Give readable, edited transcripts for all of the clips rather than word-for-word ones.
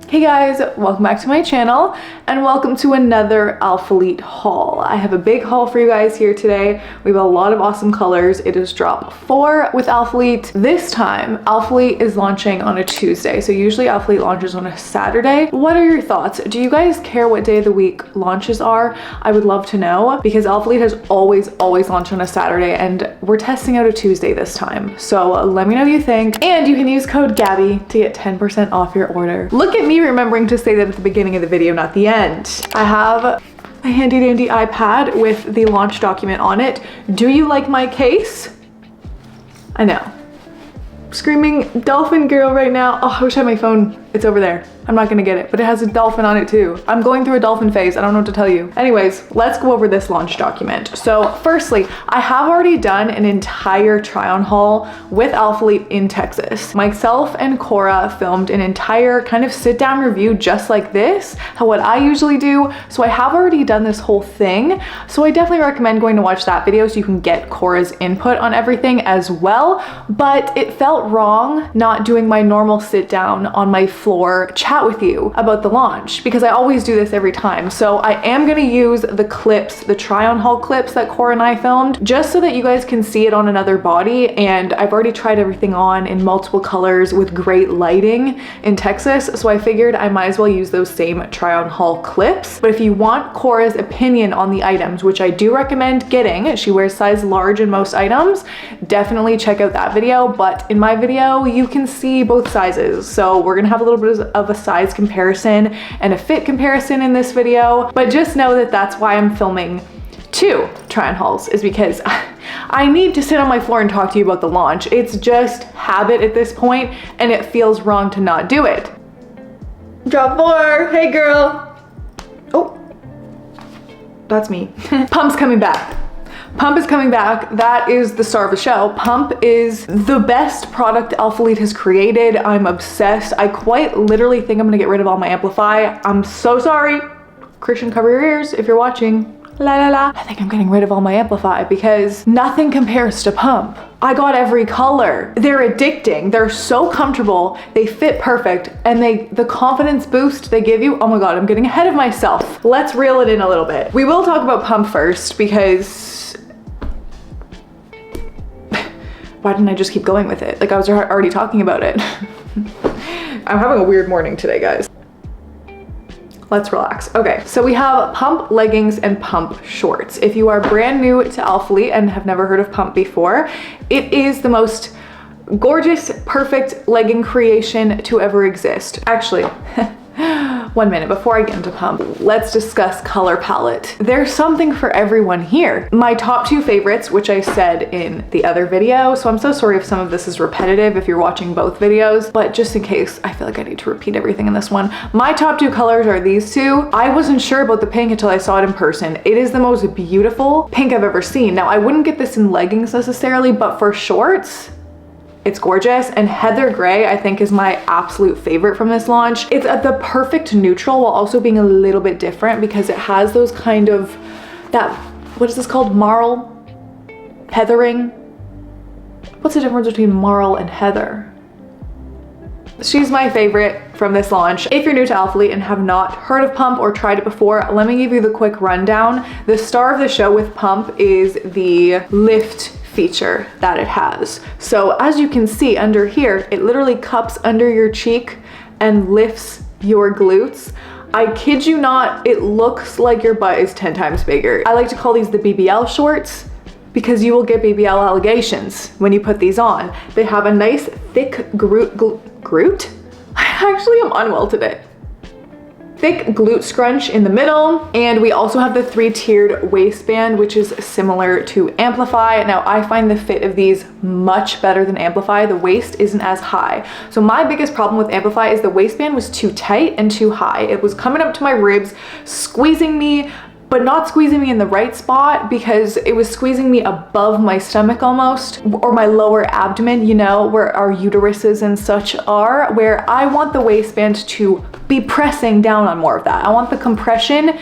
Hey guys, welcome back to my channel and welcome to another alphalete haul. I have a big haul for you guys here today. We have a lot of awesome colors. It is drop 4 with alphalete. This time, alphalete is launching on a Tuesday. So usually alphalete launches on a Saturday. What are your thoughts? Do you guys care what day of the week launches are? I would love to know because alphalete has always launched on a Saturday and we're testing out a Tuesday this time. So let me know what you think. And you can use code Gabby to get 10% off your order. Look at me remembering to say that at the beginning of the video, not the end. I have a handy dandy iPad with the launch document on it. Do you like my case? I know. Screaming dolphin girl right now. Oh, I wish I had my phone. It's over there. I'm not gonna get it, but it has a dolphin on it too. I'm going through a dolphin phase. I don't know what to tell you. Anyways, let's go over this launch document. So firstly, I have already done an entire try on haul with alphalete in Texas. Myself and Cora filmed an entire kind of sit down review just like this, what I usually do. So I have already done this whole thing. So I definitely recommend going to watch that video so you can get Cora's input on everything as well. But it felt wrong not doing my normal sit down on my floor chat with you about the launch because I always do this every time. So I am gonna use the clips, the try on haul clips that Cora and I filmed just so that you guys can see it on another body. And I've already tried everything on in multiple colors with great lighting in Texas. So I figured I might as well use those same try on haul clips. But if you want Cora's opinion on the items, which I do recommend getting, she wears size large in most items, definitely check out that video. But in my video, you can see both sizes. So we're gonna have a little bit of a size comparison and a fit comparison in this video, but just know that that's why I'm filming 2 try on hauls, is because I need to sit on my floor and talk to you about the launch. It's just habit at this point and it feels wrong to not do it. Drop 4, hey girl. Oh, that's me. Pump's coming back. Pump is coming back. That is the star of the show. Pump is the best product alphalete has created. I'm obsessed. I quite literally think I'm gonna get rid of all my Amplify. I'm so sorry. Christian, cover your ears if you're watching. La la la. I think I'm getting rid of all my Amplify because nothing compares to Pump. I got every color. They're addicting. They're so comfortable. They fit perfect. And the confidence boost they give you, oh my God, I'm getting ahead of myself. Let's reel it in a little bit. We will talk about Pump first because why didn't I just keep going with it? Like I was already talking about it. I'm having a weird morning today, guys. Let's relax. Okay, so we have Pump leggings and Pump shorts. If you are brand new to alphalete and have never heard of Pump before, it is the most gorgeous, perfect legging creation to ever exist. Actually, 1 minute before I get into Pump, let's discuss color palette. There's something for everyone here. My top 2 favorites, which I said in the other video, so I'm so sorry if some of this is repetitive if you're watching both videos, but just in case, I feel like I need to repeat everything in this one. My top 2 colors are these 2. I wasn't sure about the pink until I saw it in person. It is the most beautiful pink I've ever seen. Now, I wouldn't get this in leggings necessarily, but for shorts, it's gorgeous. And Heather Gray, I think, is my absolute favorite from this launch. It's at the perfect neutral while also being a little bit different because it has those kind of, what is this called? Marl? Heathering? What's the difference between marl and heather? She's my favorite from this launch. If you're new to alphalete and have not heard of Pump or tried it before, let me give you the quick rundown. The star of the show with Pump is the lift feature that it has. So as you can see under here, it literally cups under your cheek and lifts your glutes. I kid you not, it looks like your butt is 10 times bigger. I like to call these the BBL shorts because you will get BBL allegations when you put these on. They have a nice thick glute? I actually am unwell today. Thick glute scrunch in the middle, and we also have the 3-tiered waistband, which is similar to Amplify. Now, I find the fit of these much better than Amplify. The waist isn't as high. So my biggest problem with Amplify is the waistband was too tight and too high. It was coming up to my ribs, squeezing me, but not squeezing me in the right spot because it was squeezing me above my stomach almost, or my lower abdomen, you know, where our uteruses and such are, where I want the waistband to be pressing down on more of that. I want the compression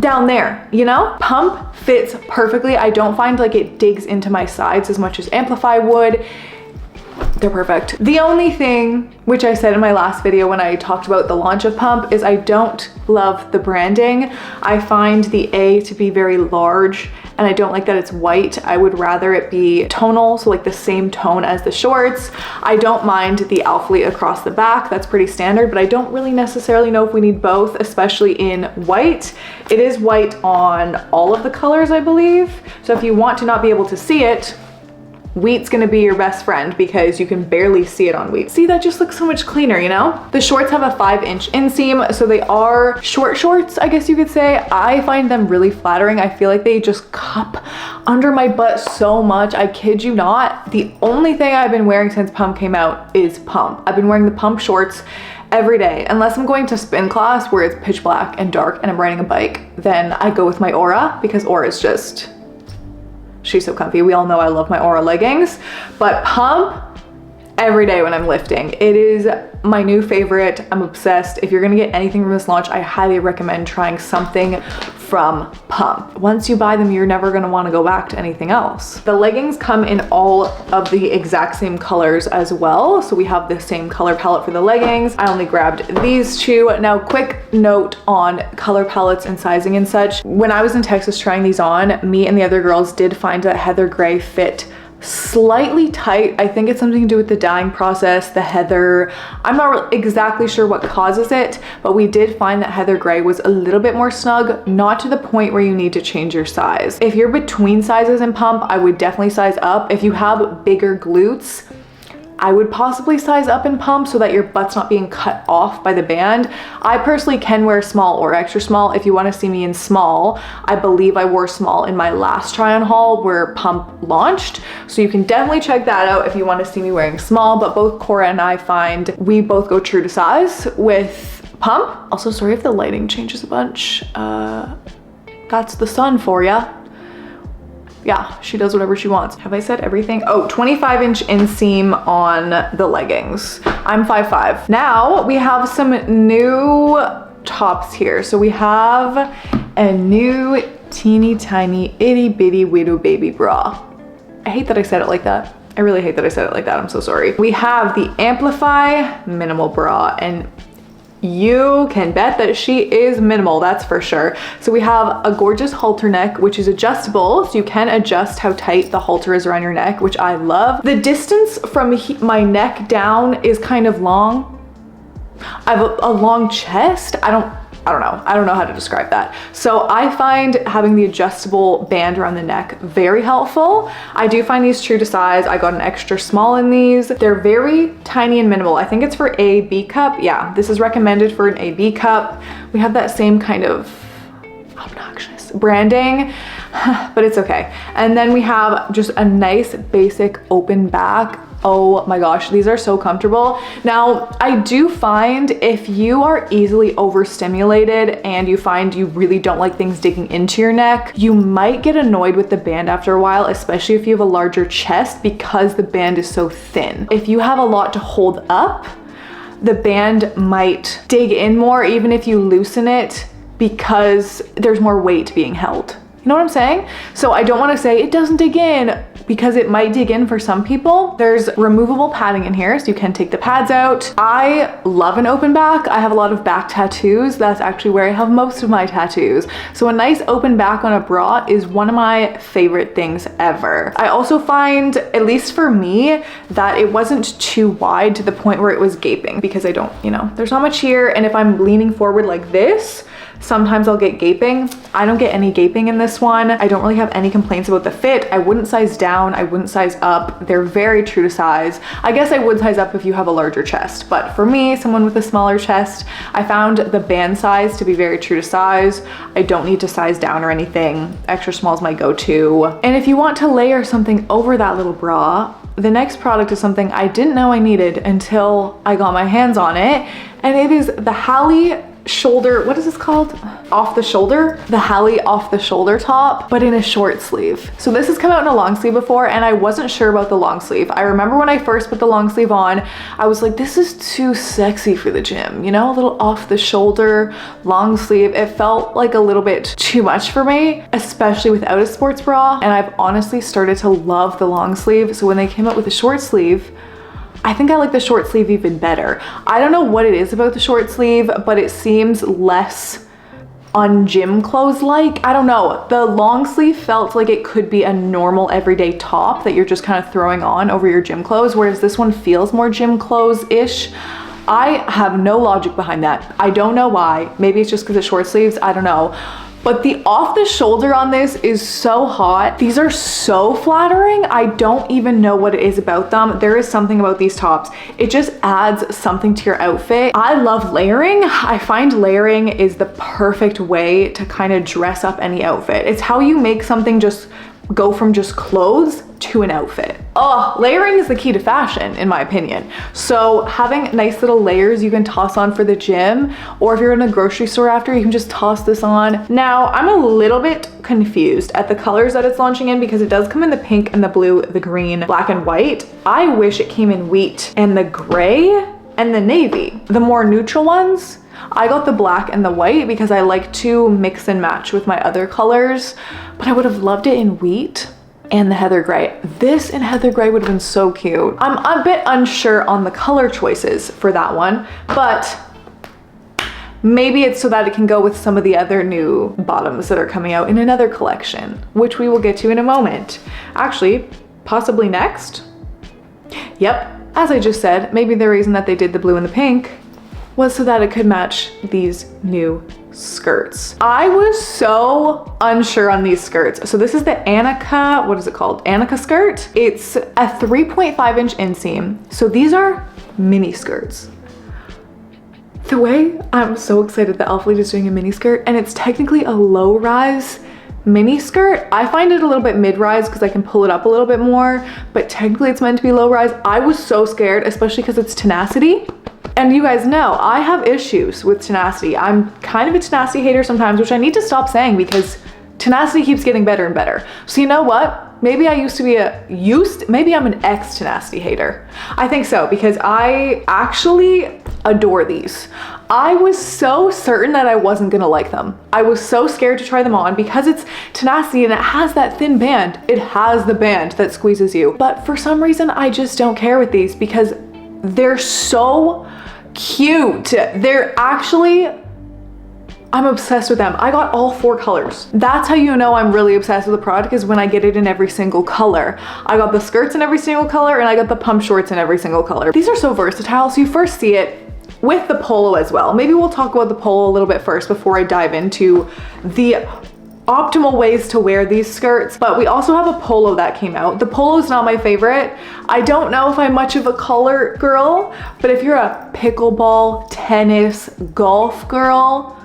down there, you know? Pump fits perfectly. I don't find like it digs into my sides as much as Amplify would. They're perfect. The only thing, which I said in my last video when I talked about the launch of Pump, is I don't love the branding. I find the A to be very large, and I don't like that it's white. I would rather it be tonal, so like the same tone as the shorts. I don't mind the alphalete across the back. That's pretty standard, but I don't really necessarily know if we need both, especially in white. It is white on all of the colors, I believe. So if you want to not be able to see it, wheat's gonna be your best friend because you can barely see it on wheat. See, that just looks so much cleaner, you know? The shorts have a 5-inch inseam, so they are short shorts, I guess you could say. I find them really flattering. I feel like they just cup under my butt so much. I kid you not. The only thing I've been wearing since Pump came out is Pump. I've been wearing the Pump shorts every day, unless I'm going to spin class where it's pitch black and dark and I'm riding a bike. Then I go with my Aura, because Aura is just, she's so comfy. We all know I love my Aura leggings, but Pump every day when I'm lifting. It is my new favorite. I'm obsessed. If you're gonna get anything from this launch, I highly recommend trying something from Pump. Once you buy them, you're never gonna wanna go back to anything else. The leggings come in all of the exact same colors as well. So we have the same color palette for the leggings. I only grabbed these two. Now, quick note on color palettes and sizing and such. When I was in Texas trying these on, me and the other girls did find that heather gray fit slightly tight. I think it's something to do with the dyeing process, the heather. I'm not exactly sure what causes it, but we did find that heather gray was a little bit more snug, not to the point where you need to change your size. If you're between sizes in Pump, I would definitely size up. If you have bigger glutes, I would possibly size up in Pump so that your butt's not being cut off by the band. I personally can wear small or extra small. If you want to see me in small, I believe I wore small in my last try on haul where Pump launched. So you can definitely check that out if you want to see me wearing small, but both Cora and I find we both go true to size with Pump. Also, sorry if the lighting changes a bunch. That's the sun for ya. Yeah, she does whatever she wants. Have I said everything? Oh, 25-inch inseam on the leggings. I'm 5'5". Now we have some new tops here. So we have a new teeny tiny itty bitty widow baby bra. I hate that I said it like that. I really hate that I said it like that. I'm so sorry. We have the Amplify minimal bra, and you can bet that she is minimal, that's for sure. So we have a gorgeous halter neck, which is adjustable, so you can adjust how tight the halter is around your neck, which I love. The distance from my neck down is kind of long. I have a long chest. I don't know how to describe that. So I find having the adjustable band around the neck very helpful. I do find these true to size. I got an extra small in these. They're very tiny and minimal. I think it's for a B cup. Yeah, this is recommended for an AB cup. We have that same kind of obnoxious branding, but it's okay. And then we have just a nice basic open back. Oh my gosh, these are so comfortable. Now, I do find if you are easily overstimulated and you find you really don't like things digging into your neck, you might get annoyed with the band after a while, especially if you have a larger chest because the band is so thin. If you have a lot to hold up, the band might dig in more even if you loosen it because there's more weight being held. You know what I'm saying? So I don't want to say it doesn't dig in because it might dig in for some people. There's removable padding in here, so you can take the pads out. I love an open back. I have a lot of back tattoos. That's actually where I have most of my tattoos. So a nice open back on a bra is one of my favorite things ever. I also find, at least for me, that it wasn't too wide to the point where it was gaping because I don't, you know, there's not much here. And if I'm leaning forward like this, sometimes I'll get gaping. I don't get any gaping in this one. I don't really have any complaints about the fit. I wouldn't size down, I wouldn't size up. They're very true to size. I guess I would size up if you have a larger chest, but for me, someone with a smaller chest, I found the band size to be very true to size. I don't need to size down or anything. Extra small is my go-to. And if you want to layer something over that little bra, the next product is something I didn't know I needed until I got my hands on it, and it is the Halle shoulder, what is this called? Off the shoulder? The Halle off the shoulder top, but in a short sleeve. So this has come out in a long sleeve before, and I wasn't sure about the long sleeve. I remember when I first put the long sleeve on, I was like, this is too sexy for the gym, you know, a little off the shoulder, long sleeve. It felt like a little bit too much for me, especially without a sports bra. And I've honestly started to love the long sleeve. So when they came out with a short sleeve, I think I like the short sleeve even better. I don't know what it is about the short sleeve, but it seems less on gym clothes like. I don't know. The long sleeve felt like it could be a normal everyday top that you're just kind of throwing on over your gym clothes, whereas this one feels more gym clothes-ish. I have no logic behind that. I don't know why. Maybe it's just because it's short sleeves. I don't know. But the off the shoulder on this is so hot. These are so flattering. I don't even know what it is about them. There is something about these tops. It just adds something to your outfit. I love layering. I find layering is the perfect way to kind of dress up any outfit. It's how you make something just go from just clothes to an outfit. Oh, layering is the key to fashion, in my opinion. So having nice little layers you can toss on for the gym, or if you're in a grocery store after, you can just toss this on. Now, I'm a little bit confused at the colors that it's launching in because it does come in the pink and the blue, the green, black and white. I wish it came in wheat and the gray and the navy. The more neutral ones, I got the black and the white because I like to mix and match with my other colors, but I would have loved it in wheat and the heather gray. This in heather gray would have been so cute. I'm a bit unsure on the color choices for that one, but maybe it's so that it can go with some of the other new bottoms that are coming out in another collection, which we will get to in a moment. Actually, possibly next. Yep, as I just said, maybe the reason that they did the blue and the pink was so that it could match these new skirts. I was so unsure on these skirts. So this is the Annika, what is it called? Annika skirt. It's a 3.5 inch inseam. So these are mini skirts. The way I'm so excited that alphalete is doing a mini skirt, and it's technically a low rise mini skirt. I find it a little bit mid-rise because I can pull it up a little bit more, but technically it's meant to be low rise. I was so scared, especially because it's Tenacity. And you guys know I have issues with Tenacity. I'm kind of a Tenacity hater sometimes, which I need to stop saying because Tenacity keeps getting better and better. So you know what? Maybe I used to be maybe I'm an ex-Tenacity hater. I think so, because I actually adore these. I was so certain that I wasn't gonna like them. I was so scared to try them on because it's Tenacity and it has that thin band. It has the band that squeezes you. But for some reason, I just don't care with these because they're so cute. They're actually, I'm obsessed with them. I got all 4 colors. That's how you know I'm really obsessed with the product, is when I get it in every single color. I got the skirts in every single color and I got the pump shorts in every single color. These are so versatile. So you first see it with the polo as well. Maybe we'll talk about the polo a little bit first before I dive into the optimal ways to wear these skirts. But we also have a polo that came out. The polo is not my favorite. I don't know if I'm much of a color girl, but if you're a pickleball, tennis, golf girl,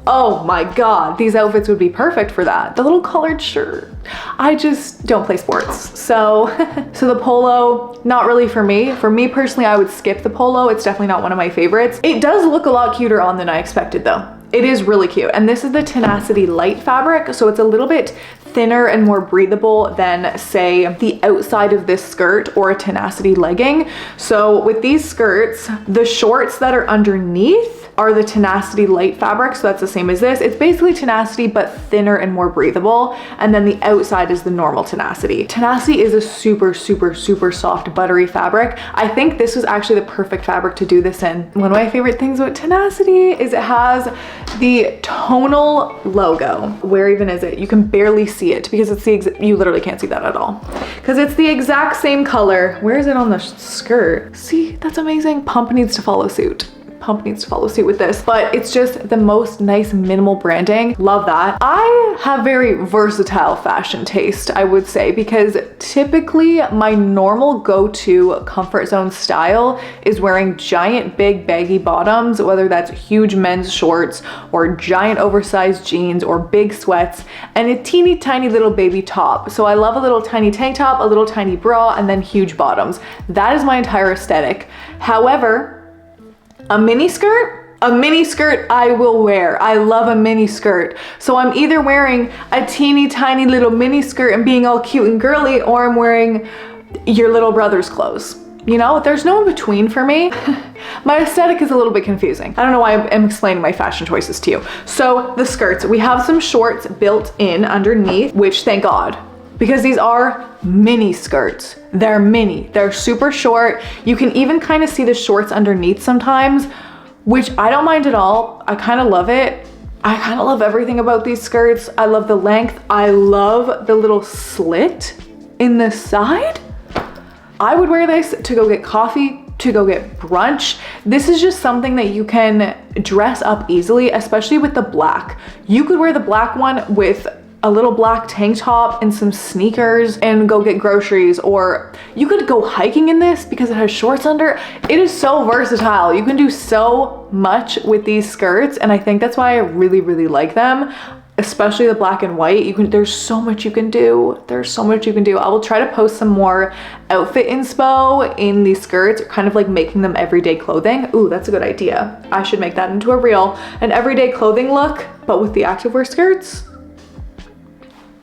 oh my God, these outfits would be perfect for that. The little colored shirt. I just don't play sports. So the polo, not really for me. For me personally, I would skip the polo. It's definitely not one of my favorites. It does look a lot cuter on than I expected though. It is really cute. And this is the Tenacity light fabric. So it's a little bit thinner and more breathable than, say, the outside of this skirt or a Tenacity legging. So with these skirts, the shorts that are underneath are the Tenacity light fabric. So that's the same as this. It's basically Tenacity, but thinner and more breathable. And then the outside is the normal Tenacity. Tenacity is a super, super, super soft, buttery fabric. I think this was actually the perfect fabric to do this in. One of my favorite things about Tenacity is it has the tonal logo. Where even is it? You can barely see it because it's you literally can't see that at all. Because it's the exact same color. Where is it on the skirt? See, that's amazing. Pump needs to follow suit. Pump needs to follow suit with this, but it's just the most nice minimal branding. Love that. I have very versatile fashion taste, I would say, because typically my normal go-to comfort zone style is wearing giant big baggy bottoms, whether that's huge men's shorts or giant oversized jeans or big sweats and a teeny tiny little baby top. So I love a little tiny tank top, a little tiny bra, and then huge bottoms. That is my entire aesthetic. However, a mini skirt I will wear. I love a mini skirt. So I'm either wearing a teeny tiny little mini skirt and being all cute and girly, or I'm wearing your little brother's clothes. You know, there's no in between for me. My aesthetic is a little bit confusing. I don't know why I'm explaining my fashion choices to you. So the skirts, we have some shorts built in underneath, which thank God. because these are mini skirts. They're mini, they're super short. You can even kind of see the shorts underneath sometimes, which I don't mind at all. I kind of love it. I kind of love everything about these skirts. I love the length. I love the little slit in the side. I would wear this to go get coffee, to go get brunch. This is just something that you can dress up easily, especially with the black. You could wear the black one with a little black tank top and some sneakers and go get groceries, or you could go hiking in this because it has shorts under. It is so versatile. You can do so much with these skirts, and I think that's why I really, really like them, especially the black and white. There's so much you can do. There's so much you can do. I will try to post some more outfit inspo in these skirts, kind of like making them everyday clothing. Ooh, that's a good idea. I should make that into a reel, an everyday clothing look, but with the activewear skirts.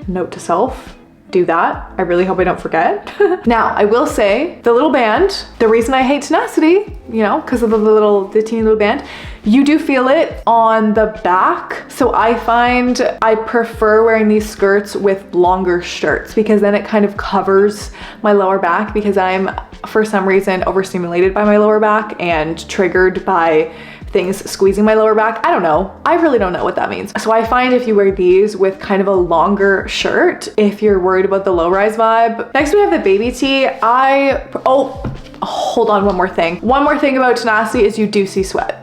Note to self, do that. I really hope I don't forget. Now, I will say the little band, the reason I hate Tenacity, you know, because of the teeny little band, you do feel it on the back. So I find I prefer wearing these skirts with longer shirts because then it kind of covers my lower back, because I'm, for some reason, overstimulated by my lower back and triggered by things squeezing my lower back. I don't know. I really don't know what that means. So I find if you wear these with kind of a longer shirt, if you're worried about the low rise vibe. Next we have the baby tee. Hold on, one more thing. One more thing about Tenacity is you do see sweat.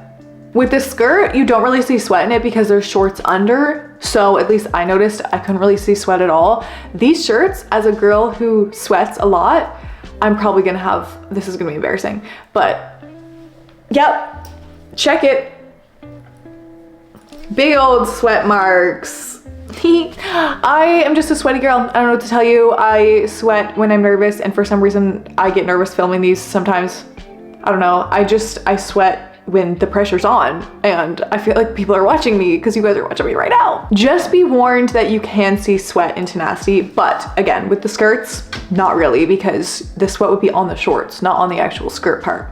With this skirt, you don't really see sweat in it because there's shorts under. So at least I noticed I couldn't really see sweat at all. These shirts, as a girl who sweats a lot, I'm probably gonna have, this is gonna be embarrassing, but yep. Check it. Big old sweat marks. I am just a sweaty girl. I don't know what to tell you. I sweat when I'm nervous, and for some reason I get nervous filming these sometimes. I don't know. I sweat when the pressure's on, and I feel like people are watching me because you guys are watching me right now. Just be warned that you can see sweat in Tenacity, but again, with the skirts, not really, because the sweat would be on the shorts, not on the actual skirt part,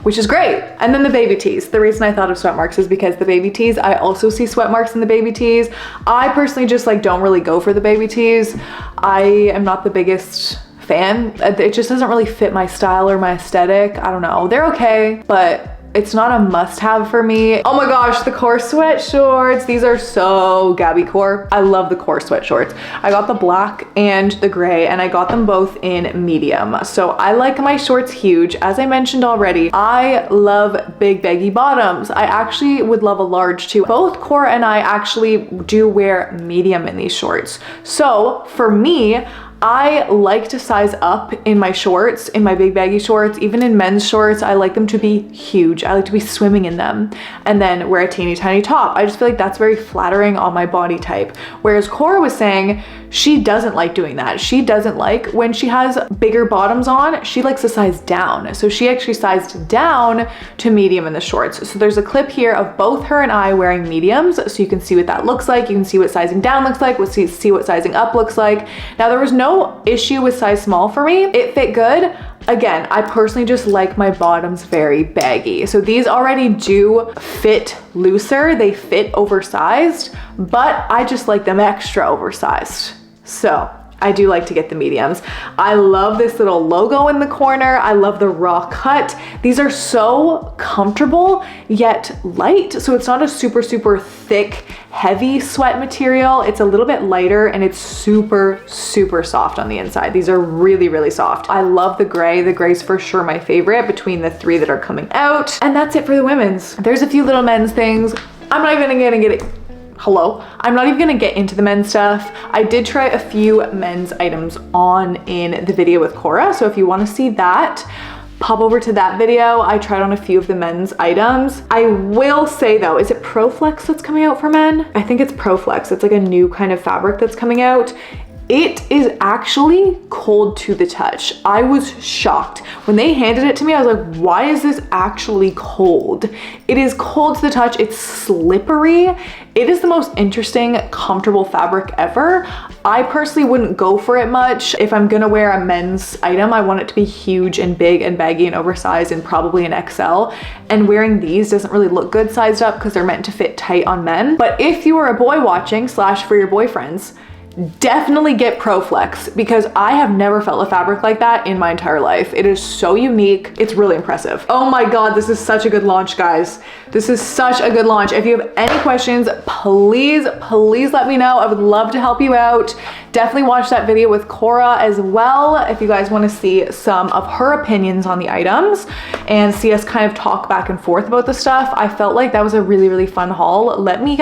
which is great. And then the baby tees. The reason I thought of sweat marks is because the baby tees, I also see sweat marks in the baby tees. I personally just like don't really go for the baby tees. I am not the biggest fan. It just doesn't really fit my style or my aesthetic. I don't know. They're okay, but it's not a must-have for me. Oh my gosh, the core sweat shorts. These are so Gabby core. I love the core sweat shorts. I got the black and the gray, and I got them both in medium. So I like my shorts huge. As I mentioned already, I love big baggy bottoms. I actually would love a large too. Both Core and I actually do wear medium in these shorts. So for me, I like to size up in my shorts, in my big baggy shorts, even in men's shorts. I like them to be huge. I like to be swimming in them, and then wear a teeny tiny top. I just feel like that's very flattering on my body type. Whereas Cora was saying she doesn't like doing that. She doesn't like when she has bigger bottoms on, she likes to size down. So she actually sized down to medium in the shorts. So there's a clip here of both her and I wearing mediums, so you can see what that looks like. You can see what sizing down looks like, see what sizing up looks like. Now there was no issue with size small for me. It fit good. Again, I personally just like my bottoms very baggy. So these already do fit looser. They fit oversized, but I just like them extra oversized. So I do like to get the mediums. I love this little logo in the corner. I love the raw cut. These are so comfortable yet light. So it's not a super, super thick, heavy sweat material. It's a little bit lighter, and it's super, super soft on the inside. These are really, really soft. I love the gray. The gray's for sure my favorite between the three that are coming out. And that's it for the women's. There's a few little men's things. I'm not even gonna get it. I'm not even gonna get into the men's stuff. I did try a few men's items on in the video with Cora, so if you wanna see that, pop over to that video. I tried on a few of the men's items. I will say though, is it ProFlex that's coming out for men? I think it's ProFlex. It's like a new kind of fabric that's coming out. It is actually cold to the touch. I was shocked. When they handed it to me, I was like, why is this actually cold? It is cold to the touch. It's slippery. It is the most interesting, comfortable fabric ever. I personally wouldn't go for it much. If I'm gonna wear a men's item, I want it to be huge and big and baggy and oversized and probably an XL. And wearing these doesn't really look good sized up because they're meant to fit tight on men. But if you are a boy watching / for your boyfriends, definitely get Pro Flex because I have never felt a fabric like that in my entire life. It is so unique. It's really impressive. Oh my God, this is such a good launch, guys. This is such a good launch. If you have any questions, please let me know. I would love to help you out. Definitely watch that video with Cora as well if you guys want to see some of her opinions on the items and see us kind of talk back and forth about the stuff. I felt like that was a really fun haul. Let me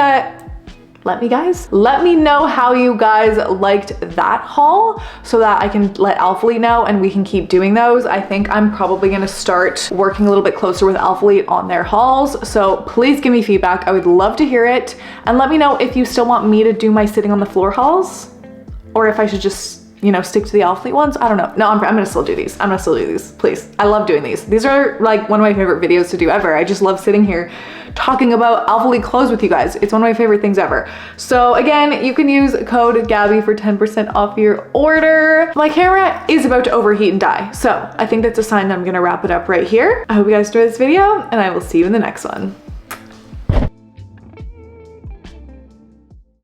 know how you guys liked that haul so that I can let alphalete know and we can keep doing those. I think I'm probably gonna start working a little bit closer with alphalete on their hauls. So please give me feedback. I would love to hear it. And let me know if you still want me to do my sitting on the floor hauls or if I should just, you know, stick to the alphalete ones. I don't know. No, I'm gonna still do these. I'm gonna still do these, please. I love doing these. These are like one of my favorite videos to do ever. I just love sitting here talking about alphalete clothes with you guys. It's one of my favorite things ever. So again, you can use code Gabby for 10% off your order. My camera is about to overheat and die. So I think that's a sign that I'm gonna wrap it up right here. I hope you guys enjoyed this video and I will see you in the next one.